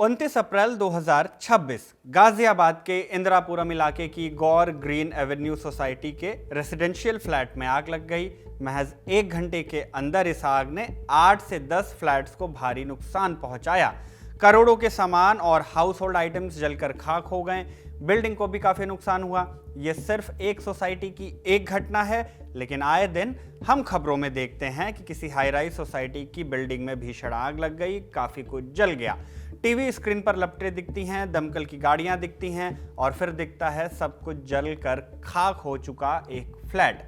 29 अप्रैल 2026 गाजियाबाद के इंदिरापुरम इलाके की गौर ग्रीन एवेन्यू सोसाइटी के रेसिडेंशियल फ्लैट में आग लग गई। महज 1 घंटे के अंदर इस आग ने 8 से 10 फ्लैट्स को भारी नुकसान पहुंचाया। करोड़ों के सामान और हाउस होल्ड आइटम्स जलकर खाक हो गए। बिल्डिंग को भी काफी नुकसान हुआ। यह सिर्फ एक सोसाइटी की एक घटना है, लेकिन आए दिन हम खबरों में देखते हैं कि किसी हाई राइज सोसाइटी की बिल्डिंग में भीषण आग लग गई, काफी कुछ जल गया। टीवी स्क्रीन पर लपटें दिखती हैं, दमकल की गाड़ियां दिखती हैं और फिर दिखता है सब कुछ जलकर खाक हो चुका एक फ्लैट।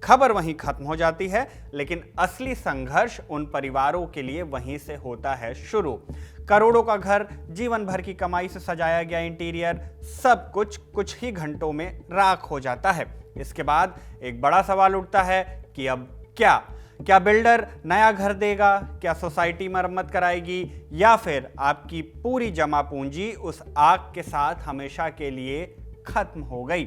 खबर वहीं खत्म हो जाती है, लेकिन असली संघर्ष उन परिवारों के लिए वहीं से होता है शुरू। करोड़ों का घर, जीवन भर की कमाई से सजाया गया इंटीरियर, सब कुछ ही घंटों में राख हो जाता है। इसके बाद एक बड़ा सवाल उठता है कि अब क्या बिल्डर नया घर देगा, क्या सोसाइटी मरम्मत कराएगी, या फिर आपकी पूरी जमा पूंजी उस आग के साथ हमेशा के लिए खत्म हो गई?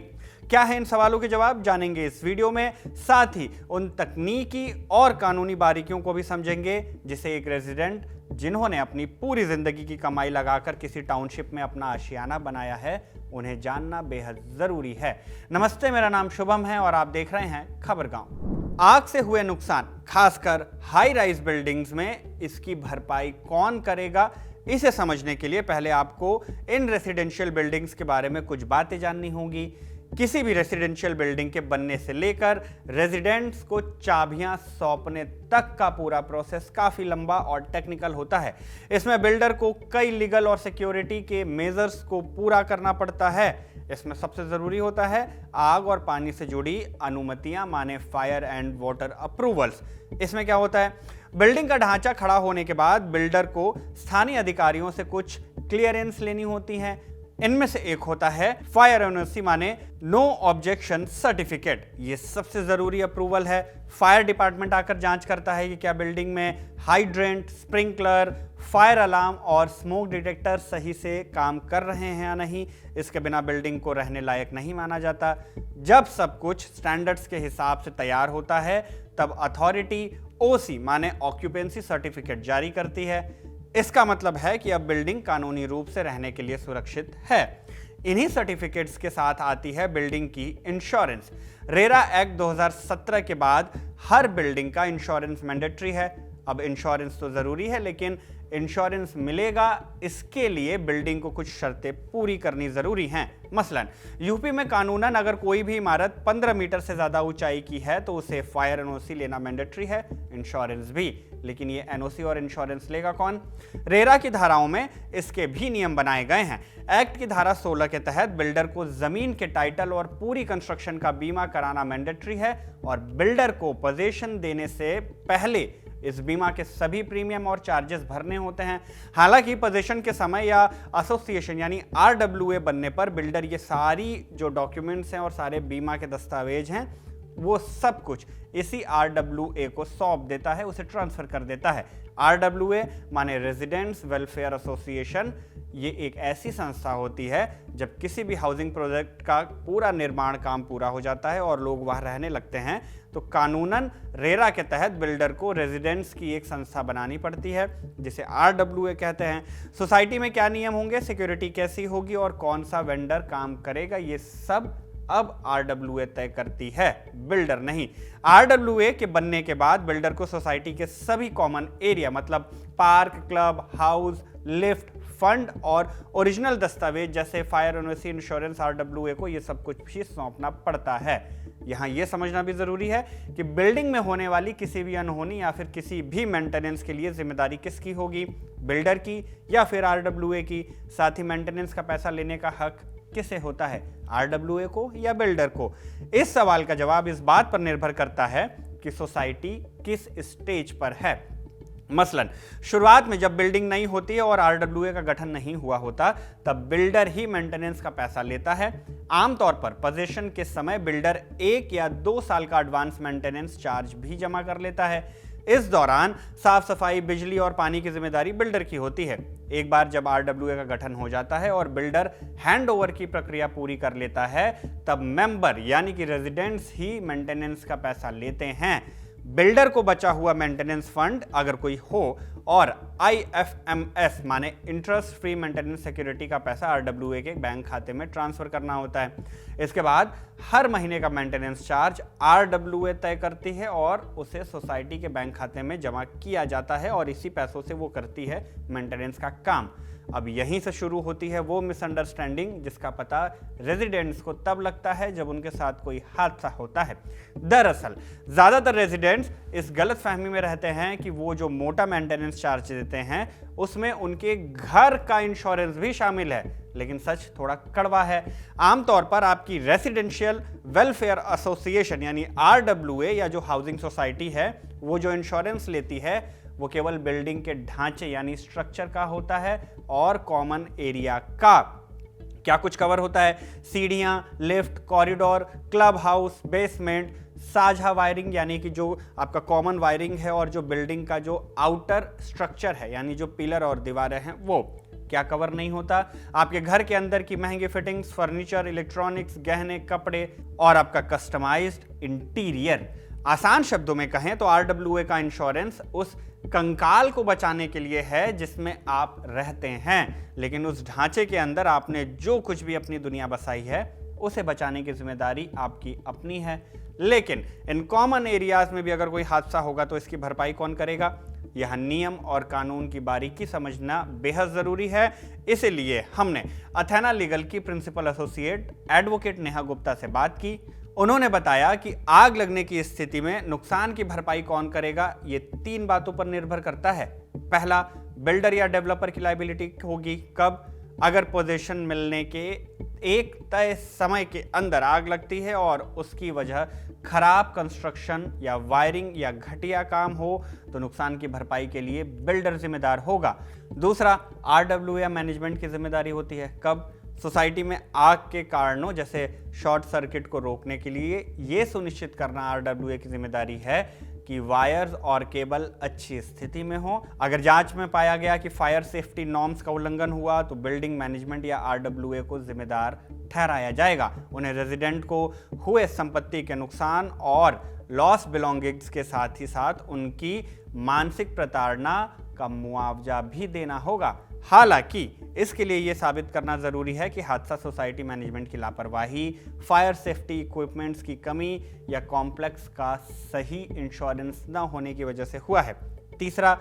क्या है इन सवालों के जवाब जानेंगे इस वीडियो में। साथ ही उन तकनीकी और कानूनी बारीकियों को भी समझेंगे जिसे एक रेजिडेंट जिन्होंने अपनी पूरी जिंदगी की कमाई लगाकर किसी टाउनशिप में अपना आशियाना बनाया है, उन्हें जानना बेहद जरूरी है। नमस्ते, मेरा नाम शुभम है और आप देख रहे हैं खबरगांव। आग से हुए नुकसान, खासकर हाई राइज बिल्डिंग्स में, इसकी भरपाई कौन करेगा? इसे समझने के लिए पहले आपको इन रेसिडेंशियल बिल्डिंग्स के बारे में कुछ बातें जाननी होंगी। किसी भी रेसिडेंशियल बिल्डिंग के बनने से लेकर रेजिडेंट्स को चाबियां सौंपने तक का पूरा प्रोसेस काफी लंबा और टेक्निकल होता है। इसमें बिल्डर को कई लीगल और सिक्योरिटी के मेजर्स को पूरा करना पड़ता है। इसमें सबसे जरूरी होता है आग और पानी से जुड़ी अनुमतियां, माने फायर एंड वाटर अप्रूवल्स। इसमें क्या होता है, बिल्डिंग का ढांचा खड़ा होने के बाद बिल्डर को स्थानीय अधिकारियों से कुछ क्लियरेंस लेनी होती है। इनमें से एक होता है फायर एनओसी, माने नो ऑब्जेक्शन सर्टिफिकेट। ये सबसे जरूरी अप्रूवल है। फायर डिपार्टमेंट आकर जांच करता है कि क्या बिल्डिंग में हाइड्रेंट, स्प्रिंकलर, फायर अलार्म और स्मोक डिटेक्टर सही से काम कर रहे हैं या नहीं। इसके बिना बिल्डिंग को रहने लायक नहीं माना जाता। जब सब कुछ स्टैंडर्ड्स के हिसाब से तैयार होता है, तब अथॉरिटी ओसी माने ऑक्यूपेंसी सर्टिफिकेट जारी करती है। इसका मतलब है कि अब बिल्डिंग कानूनी रूप से रहने के लिए सुरक्षित है। इन्हीं सर्टिफिकेट्स के साथ आती है बिल्डिंग की इंश्योरेंस। रेरा एक्ट 2017 के बाद हर बिल्डिंग का इंश्योरेंस मैंडेटरी है। अब इंश्योरेंस तो जरूरी है, लेकिन इंश्योरेंस मिलेगा, इसके लिए बिल्डिंग को कुछ शर्तें पूरी करनी जरूरी हैं। मसलन यूपी में कानूनन अगर कोई भी इमारत 15 मीटर से ज्यादा ऊंचाई की है तो उसे फायर एनओसी लेना मैंडेटरी है, इंश्योरेंस भी। लेकिन ये एनओसी और इंश्योरेंस लेगा कौन? रेरा की धाराओं में इसके भी नियम बनाए गए हैं। एक्ट की धारा 16 के तहत बिल्डर को जमीन के टाइटल और पूरी कंस्ट्रक्शन का बीमा कराना मैंडेटरी है और बिल्डर को पोजीशन देने से पहले इस बीमा के सभी प्रीमियम और चार्जेस भरने होते हैं। हालांकि पोजीशन के समय या एसोसिएशन यानी आरडब्ल्यूए बनने पर बिल्डर ये सारी जो डॉक्यूमेंट्स हैं और सारे बीमा के दस्तावेज हैं, वो सब कुछ इसी आरडब्ल्यूए को सौंप देता है, उसे ट्रांसफर कर देता है। आरडब्ल्यूए माने रेजिडेंट्स वेलफेयर एसोसिएशन। ये एक ऐसी संस्था होती है जब किसी भी हाउसिंग प्रोजेक्ट का पूरा निर्माण काम पूरा हो जाता है और लोग वहां रहने लगते हैं, तो कानूनन रेरा के तहत बिल्डर को रेजिडेंट्स की एक संस्था बनानी पड़ती है, जिसे आरडब्ल्यूए कहते हैं। सोसाइटी में क्या नियम होंगे, सिक्योरिटी कैसी होगी और कौन सा वेंडर काम करेगा, ये सब अब आरडब्ल्यूए तय करती है, बिल्डर नहीं। आरडब्ल्यूए के बनने के बाद बिल्डर को सोसाइटी के सभी कॉमन एरिया, मतलब park, club, house, lift, fund और ओरिजिनल दस्तावेज जैसे फायर एनओसी, इंश्योरेंस, आरडब्ल्यूए को ये सब कुछ भी सौंपना पड़ता है। यहाँ ये समझना भी जरूरी है कि बिल्डिंग में होने वाली किसी भी अनहोनी या फिर किसी भी मेंटेनेंस के लिए जिम्मेदारी किसकी होगी, बिल्डर की या फिर आरडब्ल्यूए की? साथ ही मेंटेनेंस का पैसा लेने का हक किसे होता है, आरडब्ल्यूए को या बिल्डर को? इस सवाल का जवाब इस बात पर निर्भर करता है कि सोसाइटी किस स्टेज पर है। मसलन शुरुआत में जब बिल्डिंग नहीं होती है और आरडब्ल्यूए का गठन नहीं हुआ होता, तब बिल्डर ही मेंटेनेंस का पैसा लेता है। आमतौर पर पोजीशन के समय बिल्डर 1 या 2 साल का एडवांस मेंटेनेंस चार्ज भी जमा कर लेता है। इस दौरान साफ सफाई, बिजली और पानी की जिम्मेदारी बिल्डर की होती है। एक बार जब आरडब्ल्यूए का गठन हो जाता है और बिल्डर हैंडओवर की प्रक्रिया पूरी कर लेता है, तब मेंबर यानी कि रेजिडेंट्स ही मेंटेनेंस का पैसा लेते हैं। बिल्डर को बचा हुआ मेंटेनेंस फंड अगर कोई हो और IFMS माने इंटरेस्ट फ्री मेंटेनेंस सिक्योरिटी का पैसा RWA के बैंक खाते में ट्रांसफर करना होता है। इसके बाद हर महीने का मेंटेनेंस चार्ज RWA तय करती है और उसे सोसाइटी के बैंक खाते में जमा किया जाता है और इसी पैसों से वो करती है मेंटेनेंस का काम। अब यहीं से शुरू होती है वो मिसअंडरस्टैंडिंग जिसका पता रेजिडेंट्स को तब लगता है जब उनके साथ कोई हादसा होता है। दरअसल ज्यादातर रेजिडेंट्स इस गलतफहमी में रहते हैं कि वो जो मोटा मेंटेनेंस चार्ज देते हैं उसमें उनके घर का इंश्योरेंस भी शामिल है, लेकिन सच थोड़ा कड़वा है। आमतौर पर आपकी रेसिडेंशियल वेलफेयर एसोसिएशन यानी RWA या जो हाउसिंग सोसाइटी है वो जो इंश्योरेंस लेती है वो केवल बिल्डिंग के ढांचे यानी स्ट्रक्चर का होता है और कॉमन एरिया का। क्या कुछ कवर होता है? सीढ़ियां, lift, corridor, club house, basement, साझा वायरिंग यानी कि जो आपका कॉमन वायरिंग है और जो बिल्डिंग का जो आउटर स्ट्रक्चर है यानी जो पिलर और दीवारें हैं वो क्या कवर नहीं होता? आपके घर के अंदर की महंगी फिटिंग्स, फर्नीचर, इलेक्ट्रॉनिक्स, गहने, कपड़े और आपका कस्टमाइज्ड इंटीरियर। आसान शब्दों में कहें तो RWA का इंश्योरेंस उस कंकाल को बचाने के लिए है जिसमें आप रहते हैं, लेकिन उस ढांचे के अंदर आपने जो कुछ भी अपनी दुनिया बसाई है उसे बचाने की जिम्मेदारी आपकी अपनी है। लेकिन इन कॉमन एरियाज में भी अगर कोई हादसा होगा तो इसकी भरपाई कौन करेगा? यह नियम और कानून की बारीकी समझना बेहद जरूरी है। इसीलिए हमने अथेना लीगल की principal associate advocate Neha Gupta से बात की। उन्होंने बताया कि आग लगने की स्थिति में नुकसान की भरपाई कौन करेगा ये 3 बातों पर निर्भर करता है। पहला, बिल्डर या डेवलपर की लायबिलिटी होगी। कब? अगर पोजीशन मिलने के एक तय समय के अंदर आग लगती है और उसकी वजह खराब कंस्ट्रक्शन या वायरिंग या घटिया काम हो तो नुकसान की भरपाई के लिए बिल्डर जिम्मेदार होगा। दूसरा, RWA मैनेजमेंट की जिम्मेदारी होती है। कब? सोसाइटी में आग के कारणों जैसे शॉर्ट सर्किट को रोकने के लिए यह सुनिश्चित करना RWA की जिम्मेदारी है कि वायर्स और केबल अच्छी स्थिति में हो। अगर जांच में पाया गया कि फायर सेफ्टी नॉर्म्स का उल्लंघन हुआ तो बिल्डिंग मैनेजमेंट या RWA को जिम्मेदार ठहराया जाएगा। उन्हें रेजिडेंट को हुए संपत्ति के नुकसान और लॉस बिलोंगिंग्स के साथ ही साथ उनकी मानसिक प्रताड़ना का मुआवजा भी देना होगा। हालांकि इसके लिए यह साबित करना जरूरी है कि हादसा सोसाइटी मैनेजमेंट की लापरवाही, फायर सेफ्टी इक्विपमेंट्स की कमी या कॉम्प्लेक्स का सही इंश्योरेंस न होने की वजह से हुआ है। तीसरा,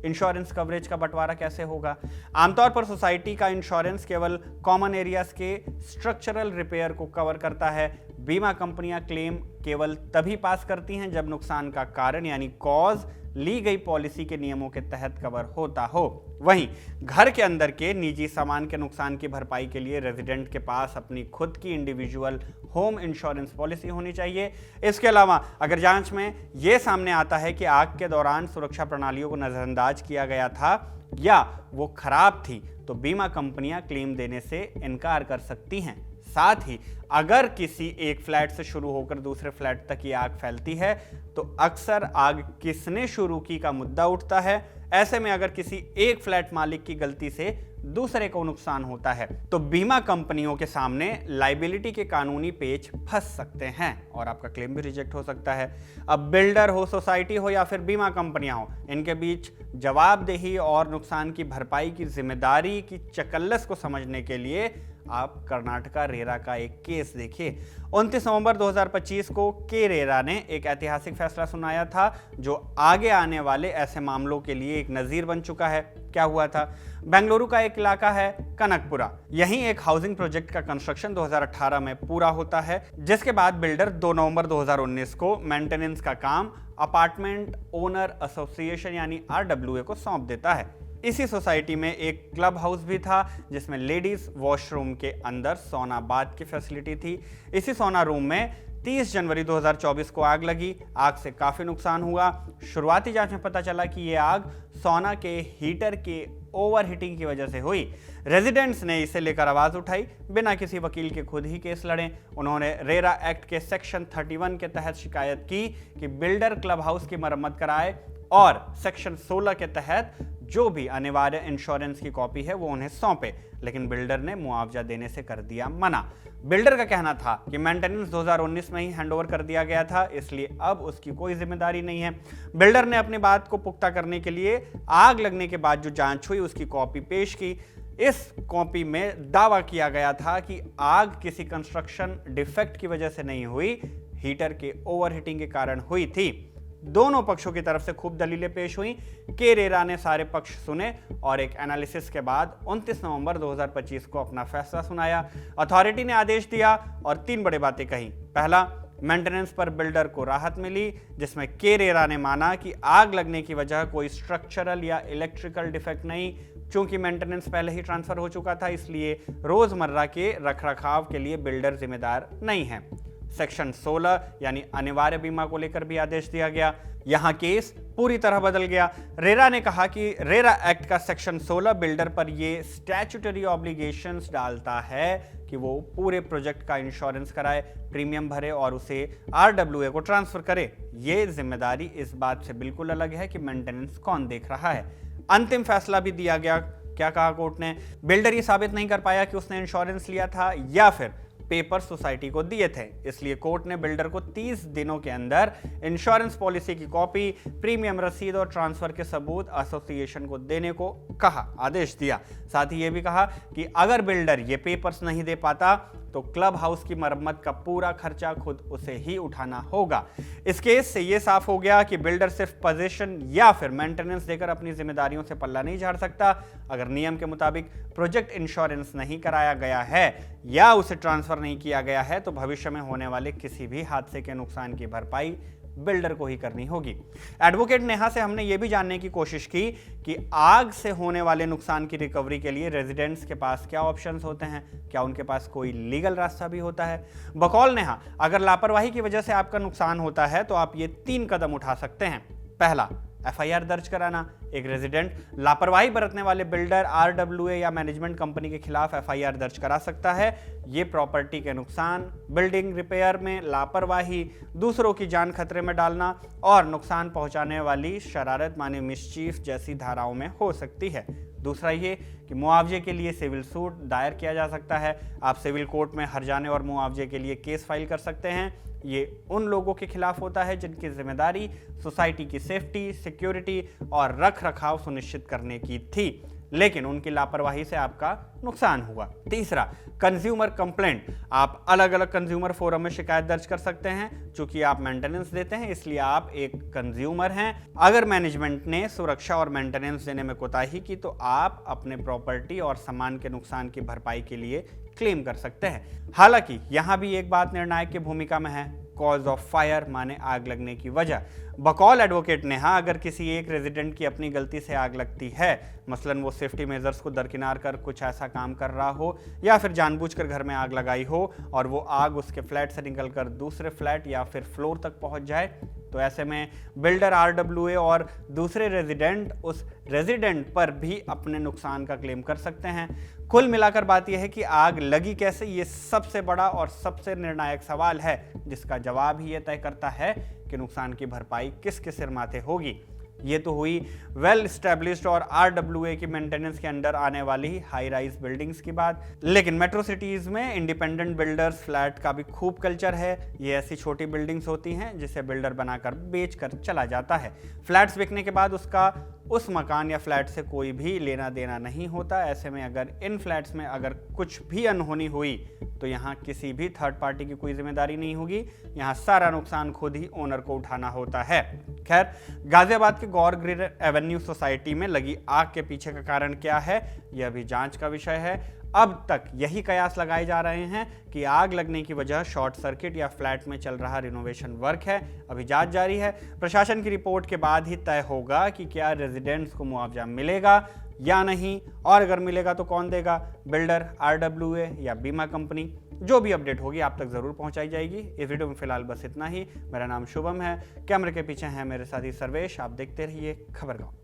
इंश्योरेंस कवरेज का बंटवारा कैसे होगा? आमतौर पर सोसाइटी का इंश्योरेंस केवल कॉमन एरियाज के स्ट्रक्चरल रिपेयर को कवर करता है। बीमा कंपनियां क्लेम केवल तभी पास करती हैं जब नुकसान का कारण यानी कॉज ली गई पॉलिसी के नियमों के तहत कवर होता हो। वहीं घर के अंदर के निजी सामान के नुकसान की भरपाई के लिए रेजिडेंट के पास अपनी खुद की इंडिविजुअल होम इंश्योरेंस पॉलिसी होनी चाहिए। इसके अलावा अगर जांच में यह सामने आता है कि आग के दौरान सुरक्षा प्रणालियों को नजरअंदाज किया गया था या वो खराब थी तो बीमा कंपनियां क्लेम देने से इनकार कर सकती हैं। साथ ही अगर किसी एक फ्लैट से शुरू होकर दूसरे फ्लैट तक ये आग फैलती है तो अक्सर आग किसने शुरू की का मुद्दा उठता है। ऐसे में अगर किसी एक फ्लैट मालिक की गलती से दूसरे को नुकसान होता है तो बीमा कंपनियों के सामने लायबिलिटी के कानूनी पेच फंस सकते हैं और आपका क्लेम भी रिजेक्ट हो सकता है। अब बिल्डर हो, सोसाइटी हो या फिर बीमा कंपनियां हो, इनके बीच जवाबदेही और नुकसान की भरपाई की जिम्मेदारी की चकल्लस को समझने के लिए आप कर्नाटका रेरा का एक केस देखिए। 29 नवंबर 2025 को के रेरा ने एक ऐतिहासिक फैसला सुनाया था जो आगे आने वाले ऐसे मामलों के लिए एक नजीर बन चुका है। क्या हुआ था? बेंगलुरु का एक इलाका है कनकपुरा। यहीं एक हाउसिंग प्रोजेक्ट का कंस्ट्रक्शन 2018 में पूरा होता है, जिसके बाद बिल्डर 2 नवंबर 2019 को मेंटेनेंस का काम अपार्टमेंट ओनर एसोसिएशन यानी RWA को सौंप देता है। इसी सोसाइटी में एक क्लब हाउस भी था जिसमें लेडीज वॉशरूम के अंदर सौना बाथ की फैसिलिटी थी। इसी सौना रूम में 30 जनवरी 2024 को आग लगी। आग से काफी नुकसान हुआ। शुरुआती जांच में पता चला कि यह आग सौना के हीटर के ओवरहीटिंग की वजह से हुई। रेजिडेंट्स ने इसे लेकर आवाज उठाई, बिना किसी वकील के खुद ही केस लड़े। उन्होंने रेरा एक्ट के सेक्शन 31 के तहत शिकायत की कि बिल्डर क्लब हाउस की मरम्मत कराए और सेक्शन 16 के तहत जो भी अनिवार्य इंश्योरेंस की कॉपी है वो उन्हें सौंपे, लेकिन बिल्डर ने मुआवजा देने से कर दिया मना। बिल्डर का कहना था कि मेंटेनेंस 2019 में ही हैंडओवर कर दिया गया था, इसलिए अब उसकी कोई जिम्मेदारी नहीं है। बिल्डर ने अपनी बात को पुख्ता करने के लिए आग लगने के बाद जो जांच हुई उसकी कॉपी पेश की। इस कॉपी में दावा किया गया था कि आग किसी कंस्ट्रक्शन डिफेक्ट की वजह से नहीं हुई, हीटर के ओवरहीटिंग के कारण हुई थी। दोनों पक्षों की तरफ से खूब दलीलें पेश हुई। के रेरा ने सारे पक्ष सुने और एक एनालिसिस के बाद 29 नवंबर 2025 को अपना फैसला सुनाया। अथॉरिटी ने आदेश दिया और 3 बड़ी बातें कही। पहला, मेंटेनेंस पर बिल्डर को राहत मिली, जिसमें के रेरा ने माना कि आग लगने की वजह कोई स्ट्रक्चरल या इलेक्ट्रिकल डिफेक्ट नहीं, चूंकि मेंटेनेंस पहले ही ट्रांसफर हो चुका था, इसलिए रोजमर्रा के रखरखाव के लिए बिल्डर जिम्मेदार नहीं है। सेक्शन 16 यानी अनिवार्य बीमा को लेकर भी आदेश दिया गया। यहां केस पूरी तरह बदल गया। रेरा ने कहा कि रेरा एक्ट का सेक्शन 16 बिल्डर पर यह स्टैट्यूटरी ऑब्लिगेशंस डालता है कि वो पूरे प्रोजेक्ट का इंश्योरेंस कराए, प्रीमियम भरे और उसे आरडब्ल्यूए को ट्रांसफर करे। ये जिम्मेदारी इस बात से बिल्कुल अलग है कि मेंटेनेंस कौन देख रहा है। अंतिम फैसला भी दिया गया। क्या कहा कोर्ट ने? बिल्डर ये साबित नहीं कर पाया कि उसने इंश्योरेंस लिया था या फिर पेपर सोसाइटी को दिए थे, इसलिए कोर्ट ने बिल्डर को 30 दिनों के अंदर इंश्योरेंस पॉलिसी की कॉपी, प्रीमियम रसीद और ट्रांसफर के सबूत एसोसिएशन को देने को कहा, आदेश दिया। साथ ही यह भी कहा कि अगर बिल्डर ये पेपर्स नहीं दे पाता तो क्लब हाउस की मरम्मत का पूरा खर्चा खुद उसे ही उठाना होगा। इस केस से यह साफ हो गया कि बिल्डर सिर्फ पोजीशन या फिर मेंटेनेंस देकर अपनी जिम्मेदारियों से पल्ला नहीं झाड़ सकता। अगर नियम के मुताबिक प्रोजेक्ट इंश्योरेंस नहीं कराया गया है या उसे ट्रांसफर नहीं किया गया है तो भविष्य में होने वाले किसी भी हादसे के नुकसान की भरपाई बिल्डर को ही करनी होगी। एडवोकेट नेहा से हमने यह भी जानने की कोशिश की कि आग से होने वाले नुकसान की रिकवरी के लिए रेजिडेंट्स के पास क्या ऑप्शंस होते हैं, क्या उनके पास कोई लीगल रास्ता भी होता है। बकौल नेहा, अगर लापरवाही की वजह से आपका नुकसान होता है तो आप ये 3 कदम उठा सकते हैं। पहला, एफआईआर दर्ज कराना। एक रेजिडेंट लापरवाही बरतने वाले बिल्डर, आरडब्ल्यूए या मैनेजमेंट कंपनी के खिलाफ एफआईआर दर्ज करा सकता है। ये प्रॉपर्टी के नुकसान, बिल्डिंग रिपेयर में लापरवाही, दूसरों की जान खतरे में डालना और नुकसान पहुंचाने वाली शरारत माने मिसचीफ जैसी धाराओं में हो सकती है। दूसरा ये कि मुआवजे के लिए सिविल सूट दायर किया जा सकता है। आप सिविल कोर्ट में हर्जाने और मुआवजे के लिए केस फाइल कर सकते हैं। ये उन लोगों के खिलाफ होता है जिनकी जिम्मेदारी सोसाइटी की सेफ्टी, सिक्योरिटी और रख रखाव सुनिश्चित करने की थी, लेकिन उनकी लापरवाही से आपका नुकसान हुआ। तीसरा, कंज्यूमर कंप्लेंट। आप अलग अलग कंज्यूमर फोरम में शिकायत दर्ज कर सकते हैं। चूंकि आप मेंटेनेंस देते हैं इसलिए आप एक कंज्यूमर हैं। अगर मैनेजमेंट ने सुरक्षा और मेंटेनेंस देने में कोताही की तो आप अपने प्रॉपर्टी और सामान के नुकसान की भरपाई के लिए क्लेम कर सकते हैं। हालांकि यहां भी एक बात निर्णायक की भूमिका में है, कॉज ऑफ फायर माने आग लगने की वजह। बकौल एडवोकेट नेहा, अगर किसी एक रेजिडेंट की अपनी गलती से आग लगती है, मसलन वो सेफ्टी मेजर्स को दरकिनार कर कुछ ऐसा काम कर रहा हो या फिर जानबूझकर घर में आग लगाई हो और वो आग उसके फ्लैट से निकलकर दूसरे फ्लैट या फिर फ्लोर तक पहुंच जाए, तो ऐसे में बिल्डर, आरडब्ल्यूए और दूसरे रेजिडेंट उस रेजिडेंट पर भी अपने नुकसान का क्लेम कर सकते हैं। कुल मिलाकर बात यह है कि आग लगी कैसे, ये सबसे बड़ा और सबसे निर्णायक सवाल है, जिसका जवाब ही ये तय करता है कि नुकसान की भरपाई किसके सिर माथे होगी। ये तो हुई वेल स्टैब्लिश्ड और आरडब्ल्यूए की मेंटेनेंस के अंडर आने वाली हाई राइज बिल्डिंग्स की बात, लेकिन मेट्रो सिटीज में इंडिपेंडेंट बिल्डर्स फ्लैट का भी खूब कल्चर है। ये ऐसी छोटी बिल्डिंग्स होती हैं जिसे बिल्डर बनाकर बेचकर चला जाता है। फ्लैट्स बिकने के बाद उसका उस मकान या फ्लैट से कोई भी लेना देना नहीं होता। ऐसे में अगर इन फ्लैट्स में अगर कुछ भी अनहोनी हुई तो यहाँ किसी भी थर्ड पार्टी की कोई जिम्मेदारी नहीं होगी। यहाँ सारा नुकसान खुद ही ओनर को उठाना होता है। खैर, गाजियाबाद के गौर ग्रीन एवेन्यू सोसाइटी में लगी आग के पीछे का कारण क्या है, यह अभी जांच का विषय है। अब तक यही कयास लगाए जा रहे हैं कि आग लगने की वजह शॉर्ट सर्किट या फ्लैट में चल रहा रिनोवेशन वर्क है। अभी जांच जारी है। प्रशासन की रिपोर्ट के बाद ही तय होगा कि क्या रेजिडेंट्स को मुआवजा मिलेगा या नहीं, और अगर मिलेगा तो कौन देगा, बिल्डर, आरडब्ल्यूए या बीमा कंपनी। जो भी अपडेट होगी आप तक जरूर पहुंचाई जाएगी। इस वीडियो में फिलहाल बस इतना ही। मेरा नाम शुभम है, कैमरे के पीछे है मेरे साथी सर्वेश। आप देखते रहिए खबरगांव।